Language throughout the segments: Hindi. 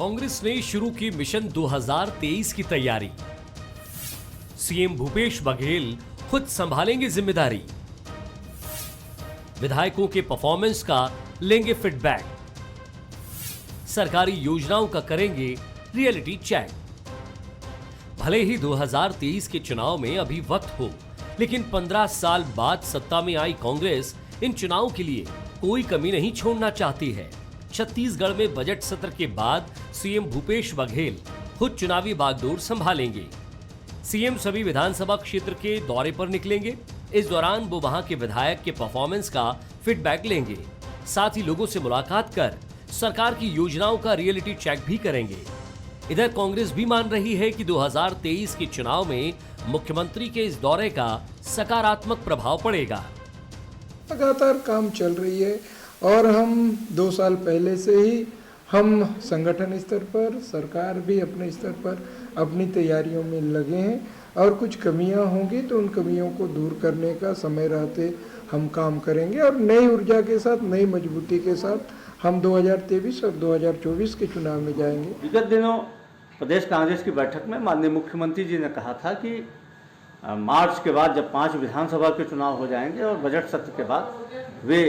कांग्रेस ने शुरू की मिशन 2023 की तैयारी। सीएम भूपेश बघेल खुद संभालेंगे जिम्मेदारी। विधायकों के परफॉर्मेंस का लेंगे फीडबैक। सरकारी योजनाओं का करेंगे रियलिटी चेक। भले ही 2023 के चुनाव में अभी वक्त हो, लेकिन 15 साल बाद सत्ता में आई कांग्रेस इन चुनावों के लिए कोई कमी नहीं छोड़ना चाहती है। छत्तीसगढ़ में बजट सत्र के बाद सीएम भूपेश बघेल खुद चुनावी बागडोर संभालेंगे। सीएम सभी विधानसभा क्षेत्र के दौरे पर निकलेंगे। इस दौरान वो वहां के विधायक के परफॉर्मेंस का फीडबैक लेंगे। साथ ही लोगों से मुलाकात कर सरकार की योजनाओं का रियलिटी चेक भी करेंगे। इधर कांग्रेस भी मान रही है कि 2023 के चुनाव में मुख्यमंत्री के इस दौरे का सकारात्मक प्रभाव पड़ेगा। लगातार काम चल रही है और हम 2 साल पहले से ही हम संगठन स्तर पर, सरकार भी अपने स्तर पर अपनी तैयारियों में लगे हैं और कुछ कमियां होंगी तो उन कमियों को दूर करने का समय रहते हम काम करेंगे और नई ऊर्जा के साथ, नई मजबूती के साथ हम 2023 और 2024 के चुनाव में जाएंगे। विगत दिनों प्रदेश कांग्रेस की बैठक में माननीय मुख्यमंत्री जी ने कहा था कि मार्च के बाद जब 5 विधानसभा के चुनाव हो जाएंगे और बजट सत्र के बाद वे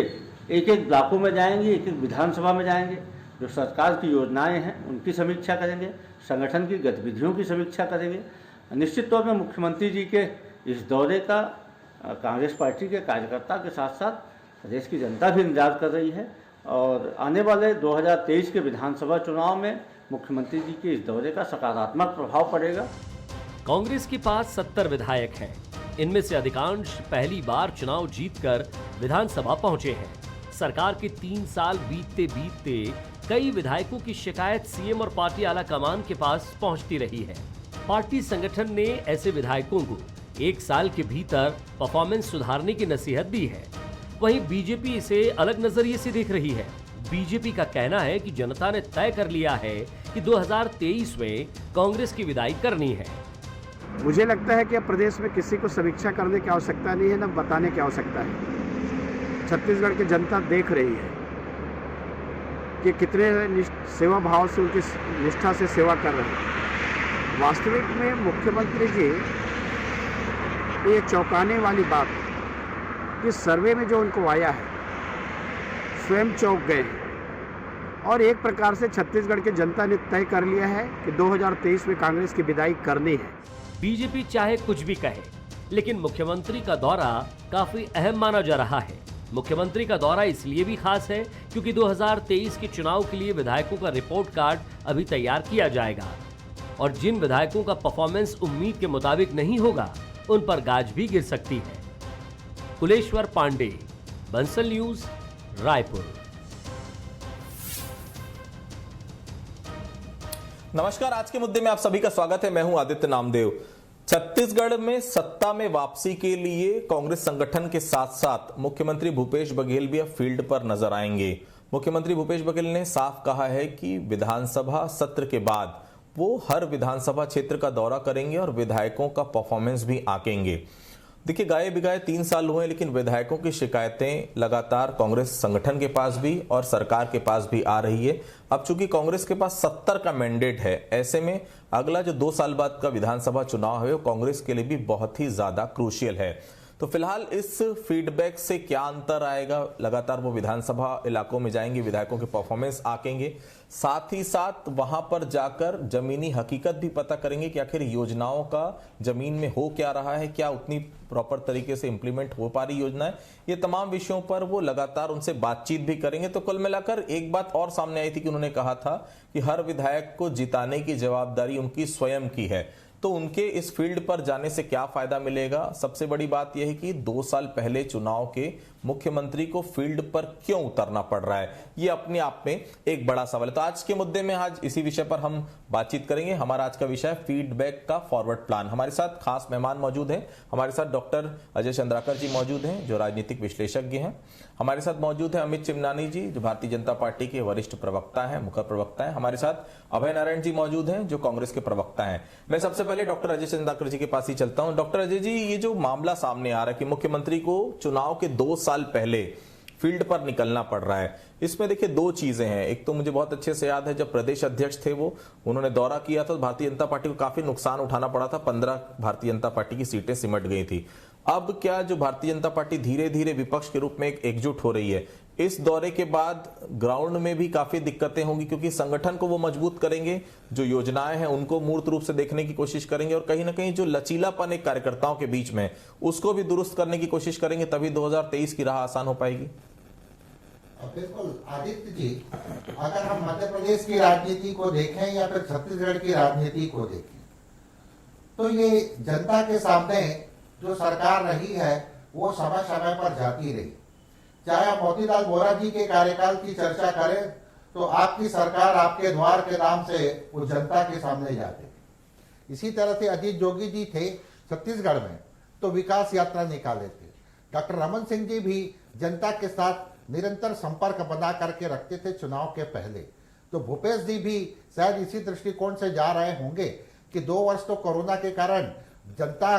एक एक ब्लॉकों में जाएंगे, एक एक विधानसभा में जाएंगे, जो सरकार की योजनाएं हैं उनकी समीक्षा करेंगे, संगठन की गतिविधियों की समीक्षा करेंगे। निश्चित तौर पर मुख्यमंत्री जी के इस दौरे का कांग्रेस पार्टी के कार्यकर्ता के साथ साथ प्रदेश की जनता भी इंतजार कर रही है और आने वाले 2023 के विधानसभा चुनाव में मुख्यमंत्री जी के इस दौरे का सकारात्मक प्रभाव पड़ेगा। कांग्रेस के पास 70 विधायक हैं। इनमें से अधिकांश पहली बार चुनाव जीतकर विधानसभा पहुंचे हैं। सरकार के 3 साल बीतते बीतते कई विधायकों की शिकायत सीएम और पार्टी आला कमान के पास पहुंचती रही है। पार्टी संगठन ने ऐसे विधायकों को 1 साल के भीतर परफॉर्मेंस सुधारने की नसीहत दी है। वहीं बीजेपी इसे अलग नजरिए से देख रही है। बीजेपी का कहना है कि जनता ने तय कर लिया है कि 2023 में कांग्रेस की विदाई करनी है। मुझे लगता है कि अब प्रदेश में किसी को समीक्षा करने की आवश्यकता नहीं है, न बताने की आवश्यकता है। छत्तीसगढ़ की जनता देख रही है कि कितने सेवा भाव से, उनकी निष्ठा से सेवा कर रहे हैं। वास्तविक में मुख्यमंत्री जी, ये चौंकाने वाली बात कि सर्वे में जो उनको आया है स्वयं चौंक गए हैं और एक प्रकार से छत्तीसगढ़ की जनता ने तय कर लिया है कि 2023 में कांग्रेस की विदाई करनी है। बीजेपी चाहे कुछ भी कहे, लेकिन मुख्यमंत्री का दौरा काफी अहम माना जा रहा है। मुख्यमंत्री का दौरा इसलिए भी खास है क्योंकि 2023 के चुनाव के लिए विधायकों का रिपोर्ट कार्ड अभी तैयार किया जाएगा और जिन विधायकों का परफॉर्मेंस उम्मीद के मुताबिक नहीं होगा उन पर गाज भी गिर सकती है। कुलेश्वर पांडे, बंसल न्यूज, रायपुर। नमस्कार, आज के मुद्दे में आप सभी का स्वागत है। मैं हूं आदित्य नामदेव। छत्तीसगढ़ में सत्ता में वापसी के लिए कांग्रेस संगठन के साथ साथ मुख्यमंत्री भूपेश बघेल भी अब फील्ड पर नजर आएंगे। मुख्यमंत्री भूपेश बघेल ने साफ कहा है कि विधानसभा सत्र के बाद वो हर विधानसभा क्षेत्र का दौरा करेंगे और विधायकों का परफॉर्मेंस भी आंकेंगे। देखिए, गाये बिगाए 3 साल हुए, लेकिन विधायकों की शिकायतें लगातार कांग्रेस संगठन के पास भी और सरकार के पास भी आ रही है। अब चूंकि कांग्रेस के पास 70 का मैंडेट है, ऐसे में अगला जो 2 साल बाद का विधानसभा चुनाव है वो कांग्रेस के लिए भी बहुत ही ज्यादा क्रूशियल है। तो फिलहाल इस फीडबैक से क्या अंतर आएगा, लगातार वो विधानसभा इलाकों में जाएंगे, विधायकों के परफॉर्मेंस आंकेंगे, साथ ही साथ वहां पर जाकर जमीनी हकीकत भी पता करेंगे कि आखिर योजनाओं का जमीन में हो क्या रहा है, क्या उतनी प्रॉपर तरीके से इंप्लीमेंट हो पा रही योजनाएं। ये तमाम विषयों पर वो लगातार उनसे बातचीत भी करेंगे। तो कुल मिलाकर एक बात और सामने आई थी कि उन्होंने कहा था कि हर विधायक को जिताने की जवाबदारी उनकी स्वयं की है। तो उनके इस फील्ड पर जाने से क्या फायदा मिलेगा? सबसे बड़ी बात यह है कि 2 साल पहले चुनाव के मुख्यमंत्री को फील्ड पर क्यों उतरना पड़ रहा है, ये अपने आप में एक बड़ा सवाल है। तो आज के मुद्दे में आज इसी विषय पर हम बातचीत करेंगे। हमारा आज का विषय है फीडबैक का फॉरवर्ड प्लान। हमारे साथ खास मेहमान मौजूद हैं। हमारे साथ डॉक्टर अजय चंद्राकर जी मौजूद हैं, जो राजनीतिक विश्लेषज्ञ हैं। हमारे साथ मौजूद है अमित चिमनानी जी, जो भारतीय जनता पार्टी के वरिष्ठ प्रवक्ता हैं, मुख्य प्रवक्ता हैं। हमारे साथ अभय नारायण जी मौजूद हैं, जो कांग्रेस के प्रवक्ता हैं। मैं सबसे पहले डॉक्टर अजय चंद्राकर जी के पास ही चलता हूं। डॉक्टर अजय जी, ये जो मामला सामने आ रहा है कि मुख्यमंत्री को चुनाव के 2 साल पहले फील्ड पर निकलना पड़ रहा है। इसमें देखिए दो चीजें हैं। एक तो मुझे बहुत अच्छे से याद है जब प्रदेश अध्यक्ष थे वो, उन्होंने दौरा किया था तो भारतीय जनता पार्टी को काफी नुकसान उठाना पड़ा था, 15 भारतीय जनता पार्टी की सीटें सिमट गई थी। अब क्या जो भारतीय जनता पार्टी धीरे धीरे विपक्ष के रूप में एकजुट हो रही है, इस दौरे के बाद ग्राउंड में भी काफी दिक्कतें होंगी, क्योंकि संगठन को वो मजबूत करेंगे, जो योजनाएं हैं उनको मूर्त रूप से देखने की कोशिश करेंगे और कहीं ना कहीं जो लचीलापन एक कार्यकर्ताओं के बीच में उसको भी दुरुस्त करने की कोशिश करेंगे, तभी 2023 की राह आसान हो पाएगी। बिल्कुल आदित्य जी, अगर हम मध्य प्रदेश की राजनीति को देखें या फिर छत्तीसगढ़ की राजनीति को देखें तो ये जनता के सामने जो सरकार रही है वो समय समय पर जाती रही। चाहे आप मोतीलाल वोरा जी के कार्यकाल की चर्चा करें तो आपकी सरकार आपके द्वार के नाम से वो जनता के सामने जाते थे। इसी तरह से अजीत जोगी जी थे छत्तीसगढ़ में तो विकास यात्रा निकाले थे। डॉक्टर रमन सिंह जी भी जनता के साथ निरंतर संपर्क बना करके रखते थे चुनाव के पहले। तो भूपेश जी भी शायद इसी दृष्टिकोण से जा रहे होंगे कि 2 वर्ष तो कोरोना के कारण जनता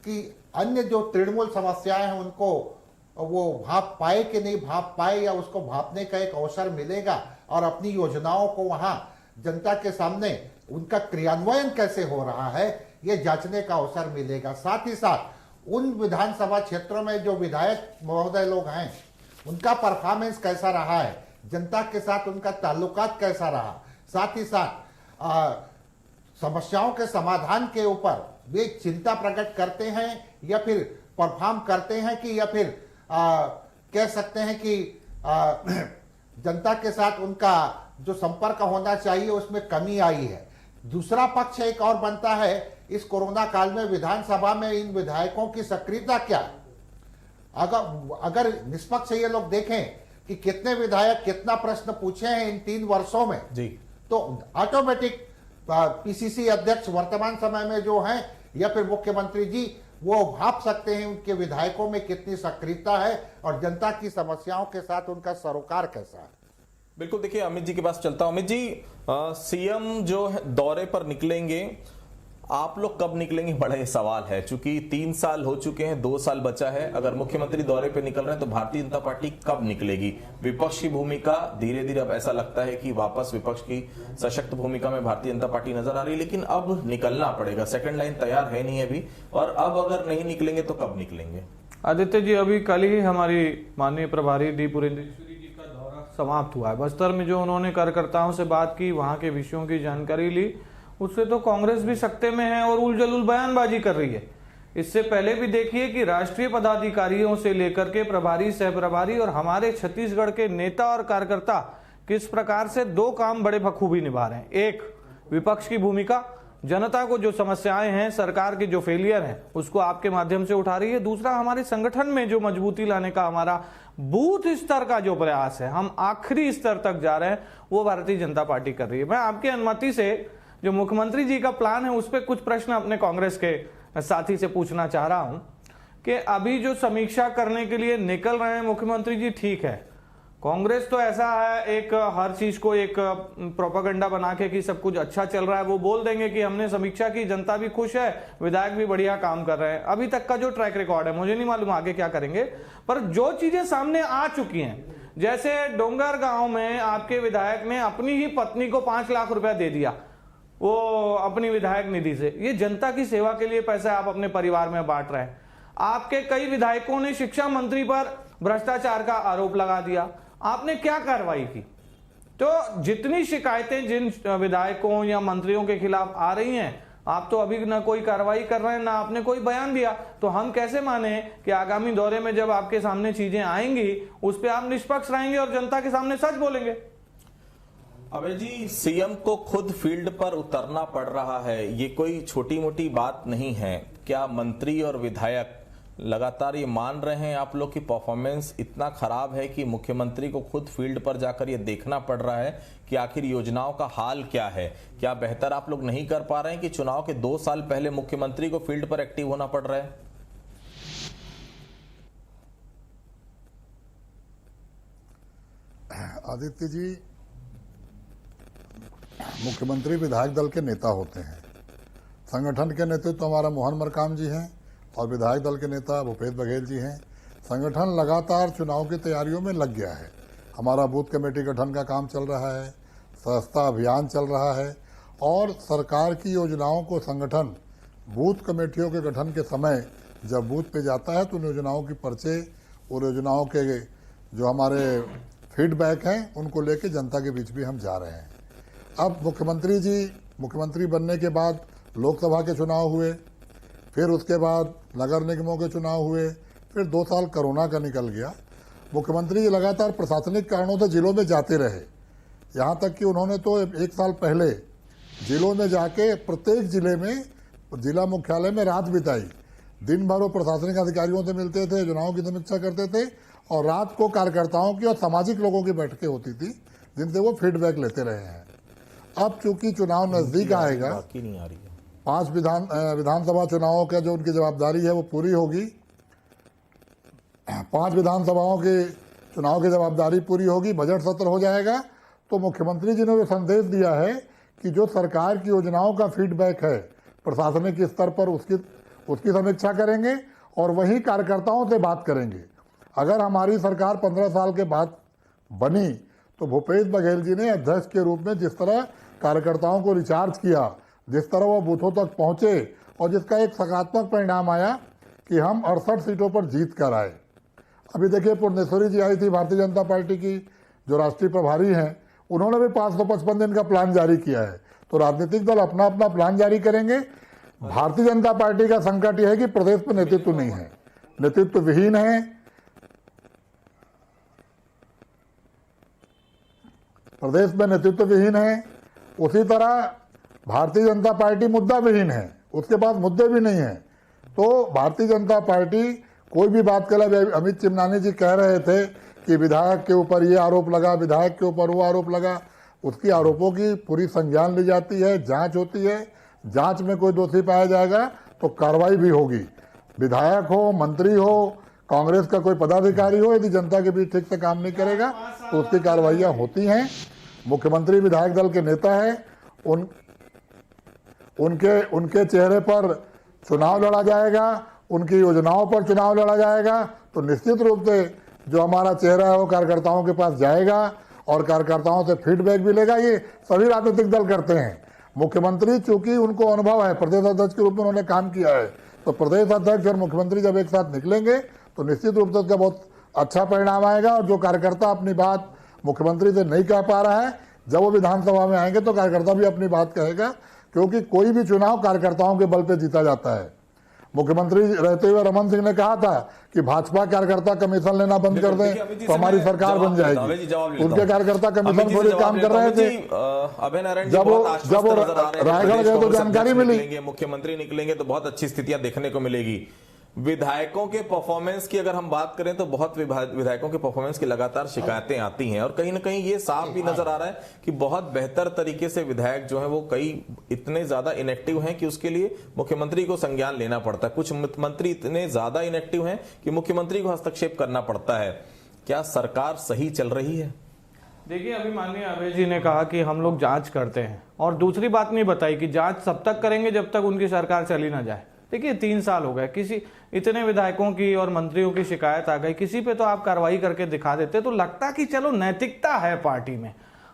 की अन्य जो तृणमूल समस्याएं हैं उनको वो भाप पाए कि नहीं भाप पाए, या उसको भापने का एक अवसर मिलेगा और अपनी योजनाओं को वहां जनता के सामने उनका क्रियान्वयन कैसे हो रहा है ये जांचने का अवसर मिलेगा। साथ ही साथ उन विधानसभा क्षेत्रों में जो विधायक महोदय लोग हैं उनका परफॉर्मेंस कैसा रहा है, जनता के साथ उनका ताल्लुकात कैसा रहा, साथ ही साथ समस्याओं के समाधान के ऊपर वे चिंता प्रकट करते हैं या फिर परफॉर्म करते हैं कि या फिर कह सकते हैं कि जनता के साथ उनका जो संपर्क होना चाहिए उसमें कमी आई है। दूसरा पक्ष एक और बनता है इस कोरोना काल में विधानसभा में इन विधायकों की सक्रियता क्या है। अगर निष्पक्ष ये लोग देखें कि कितने विधायक कितना प्रश्न पूछे हैं इन 3 वर्षों में जी, तो ऑटोमेटिक पीसीसी अध्यक्ष वर्तमान समय में जो हैं या फिर मुख्यमंत्री जी वो भाप सकते हैं उनके विधायकों में कितनी सक्रियता है और जनता की समस्याओं के साथ उनका सरोकार कैसा है। बिल्कुल, देखिए अमित जी के पास चलता हूं। अमित जी, सीएम जो दौरे पर निकलेंगे, आप लोग कब निकलेंगे बड़ा ये सवाल है, क्योंकि 3 साल हो चुके हैं, 2 साल बचा है। अगर मुख्यमंत्री दौरे पे निकल रहे हैं तो भारतीय जनता पार्टी कब निकलेगी? विपक्ष की भूमिका धीरे धीरे अब ऐसा लगता है कि वापस विपक्ष की सशक्त भूमिका में भारतीय जनता पार्टी नजर आ रही है, लेकिन अब निकलना पड़ेगा। सेकंड लाइन तैयार है नहीं अभी, और अब अगर नहीं निकलेंगे तो कब निकलेंगे? आदित्य जी, अभी कल ही हमारी माननीय प्रभारी डी पुरेंद्रेश्वरी जी का दौरा समाप्त हुआ है। बस्तर में जो उन्होंने कार्यकर्ताओं से बात की, वहां के विषयों की जानकारी ली, उससे तो कांग्रेस भी सकते में है और उलझुल बयानबाजी कर रही है। इससे पहले भी देखिए कि राष्ट्रीय पदाधिकारियों से लेकर के प्रभारी, सह प्रभारी और हमारे छत्तीसगढ़ के नेता और कार्यकर्ता किस प्रकार से 2 काम बड़े बखूबी निभा रहे हैं। एक, विपक्ष की भूमिका, जनता को जो समस्याएं हैं, सरकार के जो फेलियर हैं उसको आपके माध्यम से उठा रही है। दूसरा, हमारे संगठन में जो मजबूती लाने का हमारा बूथ स्तर का जो प्रयास है, हम आखिरी स्तर तक जा रहे हैं, वो भारतीय जनता पार्टी कर रही है। मैं आपकी अनुमति से जो मुख्यमंत्री जी का प्लान है उस पर कुछ प्रश्न अपने कांग्रेस के साथी से पूछना चाह रहा हूं कि अभी जो समीक्षा करने के लिए निकल रहे हैं मुख्यमंत्री जी, ठीक है, कांग्रेस तो ऐसा है एक हर चीज को एक प्रोपेगेंडा बना के कि सब कुछ अच्छा चल रहा है, वो बोल देंगे कि हमने समीक्षा की, जनता भी खुश है, विधायक भी बढ़िया काम कर रहे हैं। अभी तक का जो ट्रैक रिकॉर्ड है, मुझे नहीं मालूम आगे क्या करेंगे, पर जो चीजें सामने आ चुकी हैं, जैसे डोंगर गांव में आपके विधायक ने अपनी ही पत्नी को 5 लाख रुपया दे दिया वो अपनी विधायक निधि से। ये जनता की सेवा के लिए पैसा आप अपने परिवार में बांट रहे हैं। आपके कई विधायकों ने शिक्षा मंत्री पर भ्रष्टाचार का आरोप लगा दिया, आपने क्या कार्रवाई की? तो जितनी शिकायतें जिन विधायकों या मंत्रियों के खिलाफ आ रही हैं, आप तो अभी ना कोई कार्रवाई कर रहे हैं, ना आपने कोई बयान दिया, तो हम कैसे माने कि आगामी दौरे में जब आपके सामने चीजें आएंगी उस पर आप निष्पक्ष रहेंगे और जनता के सामने सच बोलेंगे? अबे जी, सीएम को खुद फील्ड पर उतरना पड़ रहा है, ये कोई छोटी मोटी बात नहीं है। क्या मंत्री और विधायक लगातार ये मान रहे हैं आप लोग की परफॉर्मेंस इतना खराब है कि मुख्यमंत्री को खुद फील्ड पर जाकर ये देखना पड़ रहा है कि आखिर योजनाओं का हाल क्या है? क्या बेहतर आप लोग नहीं कर पा रहे हैं कि चुनाव के 2 साल पहले मुख्यमंत्री को फील्ड पर एक्टिव होना पड़ रहा है? आदित्य जी, मुख्यमंत्री विधायक दल के नेता होते हैं। संगठन के नेतृत्व तो हमारा मोहन मरकाम जी हैं और विधायक दल के नेता भूपेश बघेल जी हैं। संगठन लगातार चुनाव की तैयारियों में लग गया है। हमारा बूथ कमेटी गठन का काम चल रहा है, सदस्यता अभियान चल रहा है और सरकार की योजनाओं को संगठन बूथ कमेटियों के गठन के समय जब बूथ पे जाता है तो उन योजनाओं की पर्चे और योजनाओं के जो हमारे फीडबैक हैं उनको लेके जनता के बीच भी हम जा रहे हैं। अब मुख्यमंत्री बनने के बाद लोकसभा के चुनाव हुए, फिर उसके बाद नगर निगमों के चुनाव हुए, फिर 2 साल कोरोना का निकल गया। मुख्यमंत्री लगातार प्रशासनिक कारणों से जिलों में जाते रहे, यहाँ तक कि उन्होंने तो 1 साल पहले जिलों में जाके प्रत्येक जिले में जिला मुख्यालय में रात बिताई। दिन भर वो प्रशासनिक अधिकारियों से मिलते थे, योजनाओं की समीक्षा करते थे और रात को कार्यकर्ताओं की और सामाजिक लोगों की बैठकें होती थी जिनसे वो फीडबैक लेते रहे हैं। अब चूंकि चुनाव नजदीक आएगा, 5 विधानसभा चुनावों का जो उनकी जवाबदारी है वो पूरी होगी, 5 विधानसभाओं के चुनाव की जवाबदारी पूरी होगी, बजट सत्र हो जाएगा, तो मुख्यमंत्री जी ने वो संदेश दिया है कि जो सरकार की योजनाओं का फीडबैक है प्रशासनिक स्तर पर उसकी समीक्षा करेंगे और वहीं कार्यकर्ताओं से बात करेंगे। अगर हमारी सरकार 15 साल के बाद बनी तो भूपेश बघेल जी ने अध्यक्ष के रूप में जिस तरह कार्यकर्ताओं को रिचार्ज किया, जिस तरह वो बूथों तक पहुंचे और जिसका एक सकारात्मक परिणाम आया कि हम 68 सीटों पर जीत कर आए। अभी देखिए पुरनेश्वरी जी आई थी भारतीय जनता पार्टी की जो राष्ट्रीय प्रभारी हैं, उन्होंने भी 555 दिन का प्लान जारी किया है। तो राजनीतिक दल अपना अपना प्लान जारी करेंगे। भारतीय जनता पार्टी का संकट यह है कि प्रदेश में नेतृत्व नहीं है, नेतृत्व विहीन है। प्रदेश में नेतृत्व विहीन है। उसी तरह भारतीय जनता पार्टी मुद्दा विहीन है, उसके पास मुद्दे भी नहीं है। तो भारतीय जनता पार्टी कोई भी बात कर ले, अमित चिमनानी जी कह रहे थे कि विधायक के ऊपर ये आरोप लगा, विधायक के ऊपर वो आरोप लगा, उसकी आरोपों की पूरी संज्ञान ली जाती है, जांच होती है, जांच में कोई दोषी पाया जाएगा तो कार्रवाई भी होगी। विधायक हो, मंत्री हो, कांग्रेस का कोई पदाधिकारी हो, यदि जनता के बीच ठीक से काम नहीं करेगा तो उसकी कार्रवाइयां होती हैं। मुख्यमंत्री विधायक दल के नेता है, उनके चेहरे पर चुनाव लड़ा जाएगा, उनकी योजनाओं पर चुनाव लड़ा जाएगा, तो निश्चित रूप से जो हमारा चेहरा है वो कार्यकर्ताओं के पास जाएगा और कार्यकर्ताओं से फीडबैक भी लेगा। ये सभी राजनीतिक दल करते हैं। मुख्यमंत्री चूंकि उनको अनुभव है, प्रदेश अध्यक्ष के रूप में उन्होंने काम किया है, तो प्रदेश अध्यक्ष और मुख्यमंत्री जब एक साथ निकलेंगे तो निश्चित रूप से उसका बहुत अच्छा परिणाम आएगा। और जो कार्यकर्ता अपनी बात मुख्यमंत्री से नहीं कह पा रहा है, जब वो विधानसभा में आएंगे तो कार्यकर्ता भी अपनी बात कहेगा, क्योंकि कोई भी चुनाव कार्यकर्ताओं के बल पर जीता जाता है। मुख्यमंत्री रहते हुए रमन सिंह ने कहा था कि भाजपा कार्यकर्ता कमीशन लेना बंद कर दें तो हमारी सरकार बन जाएगी। उनके कार्यकर्ता कमीशन खोले काम कर रहे थे। जब वो रायगढ़ गए तो जानकारी मिली। मुख्यमंत्री निकलेंगे तो बहुत अच्छी स्थितियां देखने को मिलेगी। विधायकों के परफॉर्मेंस की अगर हम बात करें तो बहुत विधायकों के परफॉर्मेंस की लगातार शिकायतें आती हैं और कहीं ना कहीं ये साफ भी नजर आ रहा है कि बहुत बेहतर तरीके से विधायक जो है वो कई इतने ज्यादा इनएक्टिव हैं कि उसके लिए मुख्यमंत्री को संज्ञान लेना पड़ता है। कुछ मंत्री इतने ज्यादा इनएक्टिव हैं कि मुख्यमंत्री को हस्तक्षेप करना पड़ता है। क्या सरकार सही चल रही है? देखिए, अभी माननीय अभय जी ने कहा कि हम लोग जांच करते हैं और दूसरी बात नहीं बताई कि जांच तब तक करेंगे जब तक उनकी सरकार चली ना जाए। देखिए 3 साल हो गए, किसी इतने विधायकों की और मंत्रियों की शिकायत आ गई, किसी पे तो आप कार्रवाई करके दिखा देते तो लगता कि चलो नैतिकता है पार्टी में।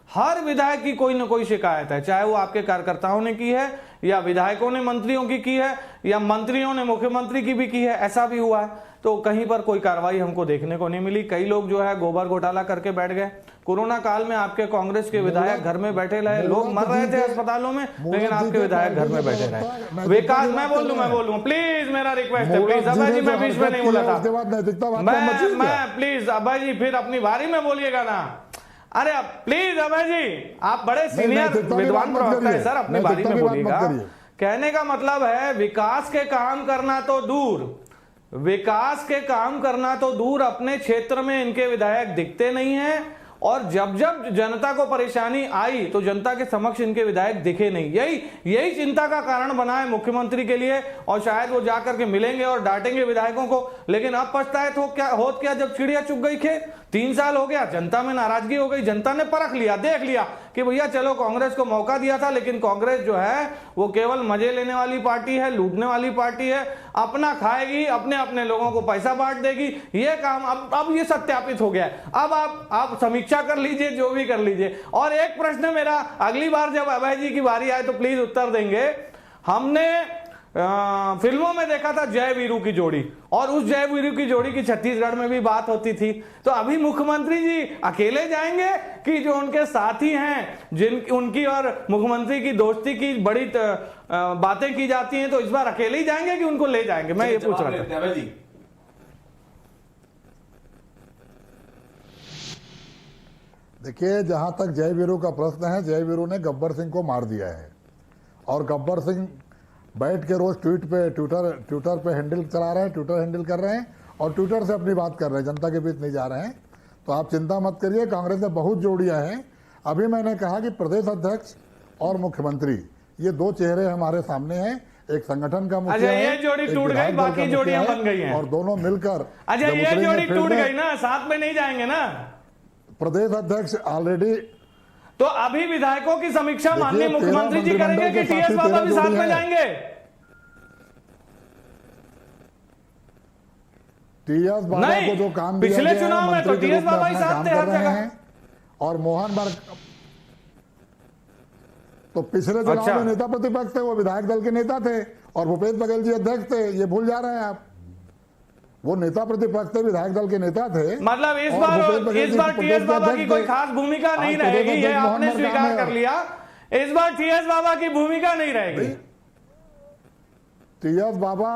हर विधायक की कोई ना कोई शिकायत है, चाहे वो आपके कार्यकर्ताओं ने की है या विधायकों ने मंत्रियों की है या मंत्रियों ने मुख्यमंत्री की भी की है, ऐसा भी हुआ है। तो कहीं पर कोई कार्रवाई हमको देखने को नहीं मिली। कई लोग जो है गोबर घोटाला करके बैठ गए। कोरोना काल में आपके कांग्रेस के विधायक घर में बैठे रहे, लोग मर रहे थे अस्पतालों में, लेकिन आपके विधायक घर में बैठे रहे। विकास, मैं बोल लूं प्लीज, मेरा रिक्वेस्ट है प्लीज। अभय जी मैं बीच में नहीं बोला था, मैं प्लीज अभय जी फिर अपनी बारी में बोलिएगा ना। अरे प्लीज अभय जी, आप बड़े सीनियर विद्वान प्रवक्ता है सर, अपनी बारी में बोलिएगा। कहने का मतलब है विकास के काम करना तो दूर, अपने क्षेत्र में इनके विधायक दिखते नहीं हैं और जब जब जनता को परेशानी आई तो जनता के समक्ष इनके विधायक दिखे नहीं। यही चिंता का कारण बना है मुख्यमंत्री के लिए और शायद वो जाकर के मिलेंगे और डांटेंगे विधायकों को। लेकिन अब पछताए तो क्या जब चिड़िया चुग गई खेत। 3 साल हो गया, जनता में नाराजगी हो गई, जनता ने परख लिया, देख लिया कि भैया चलो कांग्रेस को मौका दिया था, लेकिन कांग्रेस जो है वो केवल मजे लेने वाली पार्टी है, लूटने वाली पार्टी है। अपना खाएगी, अपने अपने लोगों को पैसा बांट देगी। ये काम अब ये सत्यापित हो गया है। अब आप समीक्षा कर लीजिए, जो भी कर लीजिए। और एक प्रश्न मेरा, अगली बार जब अभय जी की बारी आए तो प्लीज उत्तर देंगे। हमने फिल्मों में देखा था जय वीरू की जोड़ी, और उस जय वीरू की जोड़ी की छत्तीसगढ़ में भी बात होती थी। तो अभी मुख्यमंत्री जी अकेले जाएंगे कि जो उनके साथी हैं, जिन उनकी और मुख्यमंत्री की दोस्ती की बड़ी बातें की जाती हैं, तो इस बार अकेले ही जाएंगे कि उनको ले जाएंगे? मैं ये पूछ रहा था। देखिए, जहां तक जय वीरू का प्रश्न है, जय वीरू ने गब्बर सिंह को मार दिया है, और गब्बर सिंह बैठ के रोज ट्विटर पे हैंडल चला रहे हैं, ट्विटर हैंडल कर रहे हैं, और ट्विटर से अपनी बात कर रहे हैं, जनता के बीच नहीं जा रहे हैं। तो आप चिंता मत करिए, कांग्रेस ने बहुत जोड़ियां हैं। अभी मैंने कहा कि प्रदेश अध्यक्ष और मुख्यमंत्री, ये दो चेहरे हमारे सामने हैं। एक संगठन का मुखिया है, ये जोड़ी टूट गई, बाकी जोड़ियां बन गई हैं, और दोनों मिलकर। अच्छा, ये जोड़ी टूट गई ना, साथ में नहीं जाएंगे ना प्रदेश अध्यक्ष ऑलरेडी। तो अभी विधायकों की समीक्षा माननीय मुख्यमंत्री जी करेंगे कि टीएस बाबा भी साथ में जाएंगे? टीएस बाबा को जो काम दिया पिछले चुनाव में तो टीएस बाबा ही साथ थे हर जगह, और मोहन बार तो पिछले चुनाव में नेता प्रतिपक्ष थे, वो विधायक दल के नेता थे, और भूपेश बघेल जी अध्यक्ष थे। ये भूल जा रहे हैं आप, वो नेता प्रतिपक्ष थे, विधायक दल के नेता थे। मतलब इस बार टीएस बाबा की कोई खास भूमिका नहीं रहेगी, ये आपने स्वीकार कर लिया। इस बार टीएस बाबा की भूमिका नहीं रहेगी। टीएस बाबा,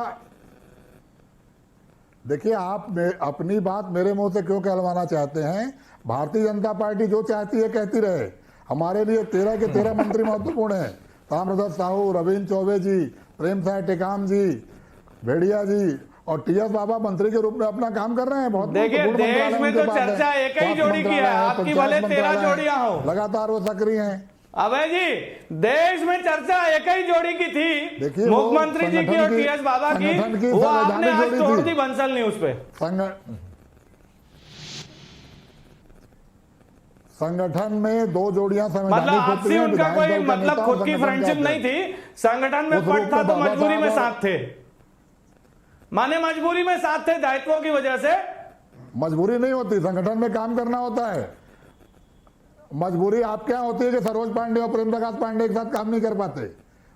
देखिए, आप अपनी बात मेरे मुंह से क्यों कहलवाना चाहते हैं? भारतीय जनता पार्टी जो चाहती है कहती रहे। हमारे लिए 13 के 13 मंत्री महत्वपूर्ण हैं। ताम्रध्वज साहू, रविंद्र चौबे जी, प्रेम साय टेकाम जी, भेड़िया जी, और टीएस बाबा मंत्री के रूप में अपना काम कर रहे हैं। बहुत देखिए, देश में तो चर्चा एक ही जोड़ी की है, आपकी भले 13 जोड़ियां हो, लगातार वो सक्रिय हैं। अभय जी, देश में चर्चा एक ही जोड़ी की थी, मुख्यमंत्री जी की और टीएस बाबा की, वो आपने आज तोड़ दी बंसल न्यूज पे। संगठन में दो जोड़ियां मतलब आपसी उनका कोई मतलब खुद की फ्रेंडशिप नहीं थी, संगठन में पट था तो मजबूरी में साथ थे, माने मजबूरी में साथ थे, दायित्वों की वजह से। मजबूरी नहीं होती, संगठन में काम करना होता है। मजबूरी आपके यहाँ होती है कि सरोज पांडे और प्रेम प्रकाश पांडे एक साथ काम नहीं कर पाते।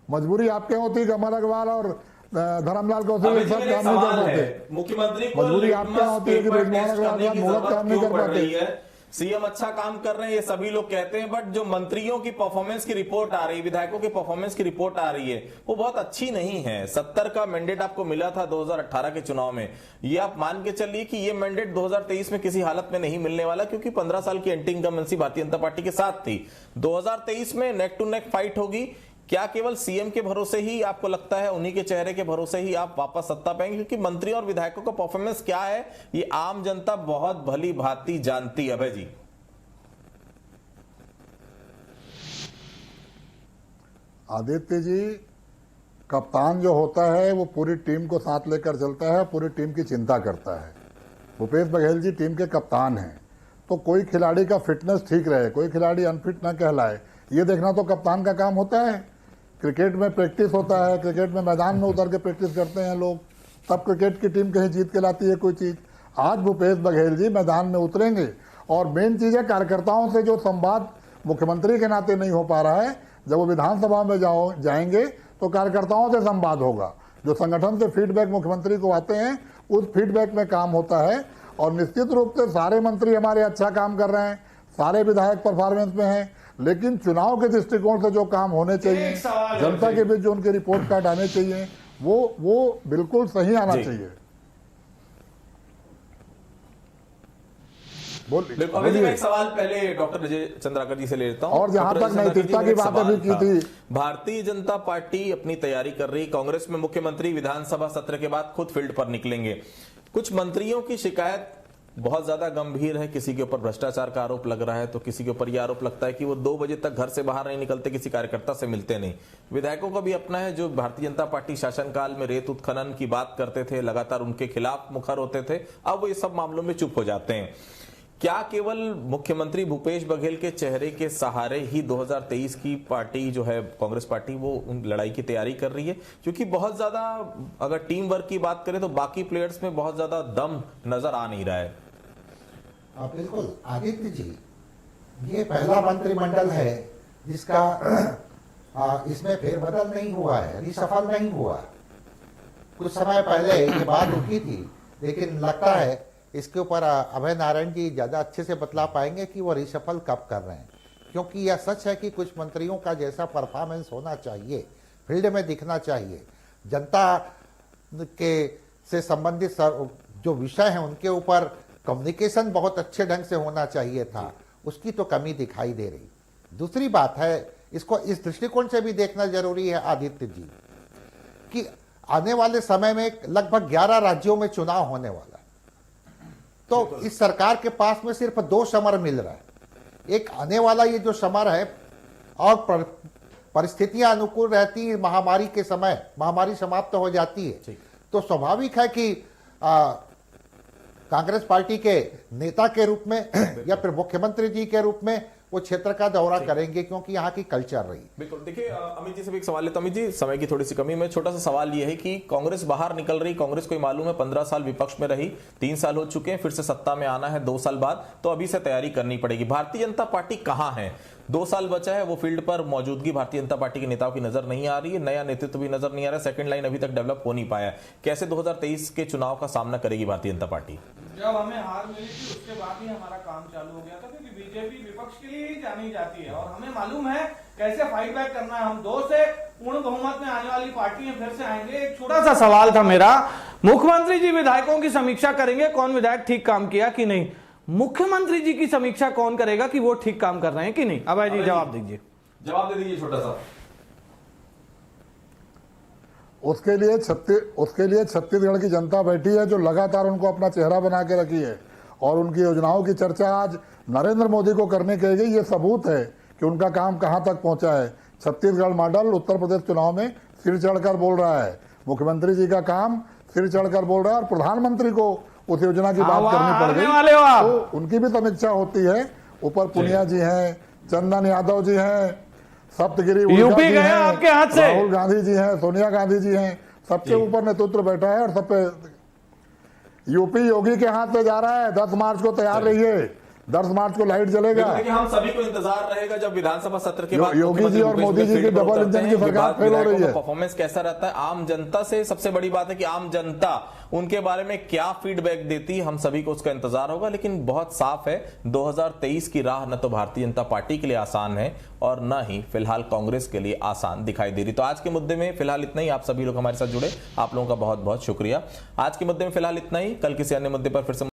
मजबूरी आपके यहाँ होती है कि अमर अग्रवाल और धर्मलाल कौशिक एक साथ काम नहीं कर पाते। मुख्यमंत्री मजबूरी आपके यहाँ होती है कि ब्रजमोहन अग्रवाल के साथ मुहूर्त काम नहीं कर पाते। सीएम अच्छा काम कर रहे हैं, ये सभी लोग कहते हैं, बट जो मंत्रियों की परफॉर्मेंस की रिपोर्ट आ रही है, विधायकों की परफॉर्मेंस की रिपोर्ट आ रही है, वो बहुत अच्छी नहीं है। 70 का मैंडेट आपको मिला था 2018 के चुनाव में, ये आप मान के चलिए कि ये मैंडेट 2023 में किसी हालत में नहीं मिलने वाला, क्योंकि 15 साल की anti incumbency Bharatiya Janata party के साथ थी। 2023 में नेक टू नेक फाइट होगी। क्या केवल सीएम के भरोसे ही आपको लगता है, उन्हीं के चेहरे के भरोसे ही आप वापस सत्ता पाएंगे? क्योंकि मंत्री और विधायकों का परफॉर्मेंस क्या है, ये आम जनता बहुत भली भांति जानती है। अभय जी, आदित्य जी, कप्तान जो होता है वो पूरी टीम को साथ लेकर चलता है, पूरी टीम की चिंता करता है। भूपेश बघेल जी टीम के कप्तान हैं, तो कोई खिलाड़ी का फिटनेस ठीक रहे, कोई खिलाड़ी अनफिट ना कहलाए, ये देखना तो कप्तान का काम होता है। क्रिकेट में प्रैक्टिस होता है, क्रिकेट में मैदान में उतर के प्रैक्टिस करते हैं लोग, तब क्रिकेट की टीम कहीं जीत के लाती है कोई चीज़। आज भूपेश बघेल जी मैदान में उतरेंगे, और मेन चीज़ है कार्यकर्ताओं से जो संवाद मुख्यमंत्री के नाते नहीं हो पा रहा है, जब वो विधानसभा में जाएंगे तो कार्यकर्ताओं से संवाद होगा। जो संगठन से फीडबैक मुख्यमंत्री को आते हैं, उस फीडबैक में काम होता है। और निश्चित रूप से सारे मंत्री हमारे अच्छा काम कर रहे हैं, सारे विधायक परफॉर्मेंस में हैं, लेकिन चुनाव के दृष्टिकोण से जो काम होने चाहिए, जनता के बीच जो उनके रिपोर्ट कार्ड आने चाहिए, वो बिल्कुल सही आना चाहिए। मैं एक सवाल पहले डॉक्टर विजय चंद्राकर जी से ले लेता हूं। और जहां तक नैतिकता की बात अभी की थी, भारतीय जनता पार्टी अपनी तैयारी कर रही, कांग्रेस में मुख्यमंत्री विधानसभा सत्र के बाद खुद फील्ड पर निकलेंगे। कुछ मंत्रियों की शिकायत बहुत ज्यादा गंभीर है, किसी के ऊपर भ्रष्टाचार का आरोप लग रहा है, तो किसी के ऊपर यह आरोप लगता है कि वो 2 बजे तक घर से बाहर नहीं निकलते, किसी कार्यकर्ता से मिलते नहीं। विधायकों का भी अपना है, जो भारतीय जनता पार्टी शासनकाल में रेत उत्खनन की बात करते थे, लगातार उनके खिलाफ मुखर होते थे, अब वो ये सब मामलों में चुप हो जाते हैं। क्या केवल मुख्यमंत्री भूपेश बघेल के चेहरे के सहारे ही 2023 की पार्टी जो है कांग्रेस पार्टी वो उन लड़ाई की तैयारी कर रही है? क्योंकि बहुत ज्यादा अगर टीम वर्क की बात करें तो बाकी प्लेयर्स में बहुत ज्यादा दम नजर आ नहीं रहा है। बिल्कुल आदित्य जी, ये पहला मंत्रिमंडल है जिसका इसमें फेरबदल नहीं हुआ है, रिशफल नहीं हुआ। कुछ समय पहले ये बात उठी थी, लेकिन लगता है इसके ऊपर अभय नारायण जी ज़्यादा अच्छे से बतला पाएंगे कि वो रिशफल कब कर रहे हैं। क्योंकि यह सच है कि कुछ मंत्रियों का जैसा परफॉर्मेंस होना चाहिए, फील्ड में दिखना चाहिए, जनता के से संबंधित जो विषय हैं उनके ऊपर कम्युनिकेशन बहुत अच्छे ढंग से होना चाहिए था, उसकी तो कमी दिखाई दे रही। दूसरी बात है, इसको इस दृष्टिकोण से भी देखना जरूरी है आदित्य जी कि आने वाले समय में लगभग 11 राज्यों में चुनाव होने वाला है, तो इस सरकार के पास में सिर्फ 2 समर मिल रहा है। एक आने वाला ये जो समर है और परिस्थितियां अनुकूल रहती है, महामारी के समय महामारी समाप्त हो जाती है, तो स्वाभाविक है कि कांग्रेस पार्टी के नेता के रूप में या फिर मुख्यमंत्री जी के रूप में वो क्षेत्र का दौरा करेंगे, क्योंकि यहाँ की कल्चर रही। बिल्कुल। देखिए अमित जी से भी एक सवाल है। तो अमित जी, समय की थोड़ी सी कमी में छोटा सा सवाल ये है कि कांग्रेस बाहर निकल रही, कांग्रेस को मालूम है 15 साल विपक्ष में रही, 3 साल हो चुके हैं, फिर से सत्ता में आना है 2 साल बाद, तो अभी से तैयारी करनी पड़ेगी। भारतीय जनता पार्टी कहां है? 2 साल बचा है, वो फील्ड पर मौजूदगी भारतीय जनता पार्टी के नेताओं की नजर नहीं आ रही है, नया नेतृत्व भी नजर नहीं आ रहा है, सेकंड लाइन अभी तक डेवलप हो नहीं पाया है। कैसे 2023 के चुनाव का सामना करेगी भारतीय जनता पार्टी? जब हमें हार मिली थी उसके बाद ही हमारा काम चालू हो गया था, क्योंकि बीजेपी विपक्ष के लिए ही जानी जाती है और हमें मालूम है कैसे फाइट बैक करना है। हम 2 से पूर्ण बहुमत में आने वाली पार्टी में फिर से आएंगे। एक छोटा सा सवाल था मेरा, मुख्यमंत्री जी विधायकों की समीक्षा करेंगे कौन विधायक ठीक काम किया कि नहीं, मुख्यमंत्री जी की समीक्षा कौन करेगा कि वो ठीक काम कर रहे हैं कि नहीं? अभय जी जवाब दीजिए। जवाब दे दीजिए छोटा सा। उसके लिए छत्तीसगढ़ की जनता बैठी है, जो लगातार उनको अपना चेहरा बना के रखी है, और उनकी योजनाओं की चर्चा आज नरेंद्र मोदी को करने के लिए ये सबूत है कि उनका काम कहां तक पहुंचा है। छत्तीसगढ़ मॉडल उत्तर प्रदेश चुनाव में सिर चढ़कर बोल रहा है, मुख्यमंत्री जी का काम सिर चढ़कर बोल रहा है, और प्रधानमंत्री को उस योजना की बात करनी पड़ गई तो उनकी भी समीक्षा होती है। ऊपर पुनिया जी हैं, चंदन यादव जी हैं, सप्तगिरी यूपी गए आपके हाथ से, राहुल गांधी जी हैं, सोनिया गांधी जी हैं, सबसे ऊपर नेतृत्व बैठा है और सब पे यूपी योगी के हाथ में जा रहा है। 10 मार्च को तैयार रहिए, 10 मार्च को लाइट जलेगा। हम सभी को इंतजार रहेगा जब विधानसभा सत्र के बाद योगी जी और मोदी जी की डबल इंजन की सरकार फेल हो रही है। परफॉर्मेंस कैसा रहता है आम जनता से? सबसे बड़ी बात है कि आम जनता उनके बारे में क्या फीडबैक देती है, हम सभी को उसका इंतजार होगा। लेकिन बहुत साफ है 2023 की राह न तो भारतीय जनता पार्टी के लिए आसान है और न ही फिलहाल कांग्रेस के लिए आसान दिखाई दे रही। तो आज के मुद्दे में फिलहाल इतना ही। आप सभी लोग हमारे साथ जुड़े, आप लोगों का बहुत बहुत शुक्रिया। आज के मुद्दे में फिलहाल इतना ही। कल किसी अन्य मुद्दे पर फिर से